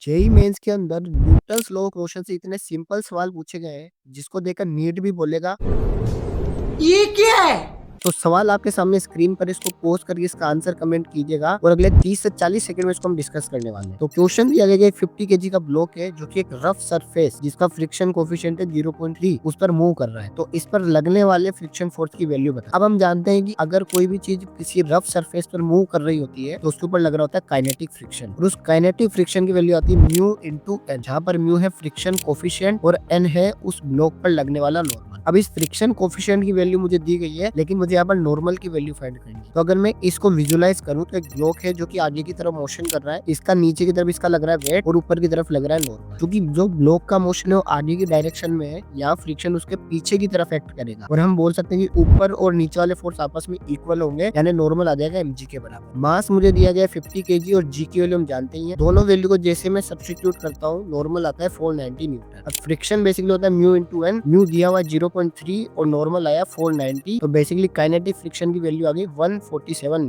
JEE mains के अंदर Newton's law question से इतने सिंपल सवाल पूछे गए हैं जिसको देखकर नीट भी बोलेगा। ये क्या है? तो सवाल आपके सामने स्क्रीन पर, इसको पोस्ट करके इसका आंसर कमेंट कीजिएगा और अगले 30 से 40 सेकंड में इसको हम डिस्कस करने वाले हैं। तो क्वेश्चन दिया गया 50 केजी का ब्लॉक है जो कि एक रफ सरफेस जिसका फ्रिक्शन कोफिशिएंट है 0.3 उस पर मूव कर रहा है। तो इस पर लगने वाले फ्रिक्शन फोर्स की वैल्यू बता। अब हम जानते हैं कि अगर कोई भी चीज किसी रफ सरफेस पर मूव कर रही होती है तो उसके ऊपर लग रहा होता है काइनेटिक फ्रिक्शन, और उस काइनेटिक फ्रिक्शन की वैल्यू आती है म्यू इंटू एन, जहाँ पर म्यू है फ्रिक्शन कोफिशिएंट और एन है उस ब्लॉक पर लगने वाला नॉर्मल। अब इस फ्रिक्शन कोफिशिएंट की वैल्यू मुझे दी गई है, लेकिन मुझे यहाँ पर नॉर्मल की वैल्यू फाइंड करनी है। तो अगर मैं इसको विजुलाइज करूँ तो एक ब्लॉक है जो कि आगे की तरफ मोशन कर रहा है, इसका नीचे की तरफ इसका लग रहा है वेट और ऊपर की तरफ लग रहा है नॉर्मल। क्योंकि जो ब्लॉक का मोशन है वो आगे की डायरेक्शन में है, यहाँ फ्रिक्शन उसके पीछे की तरफ एक्ट करेगा और हम बोल सकते हैं कि ऊपर और नीचे वाले फोर्स आपस में इक्वल होंगे, यानी नॉर्मल आ जाएगा mg के बराबर। मास मुझे दिया गया 50 केजी और जी की वैल्यू हम जानते ही हैं। दोनों वैल्यू को जैसे मैं सब्स्टिट्यूट करता हूँ, नॉर्मल आता है 490 न्यूटन। अब फ्रिक्शन बेसिकली होता है म्यू इंटू एन, म्यू दिया हुआ 0.3 और नॉर्मल आया 490। तो बेसिकली काइनेटिक फ्रिक्शन की वैल्यू आ गई 147 न्यूटन।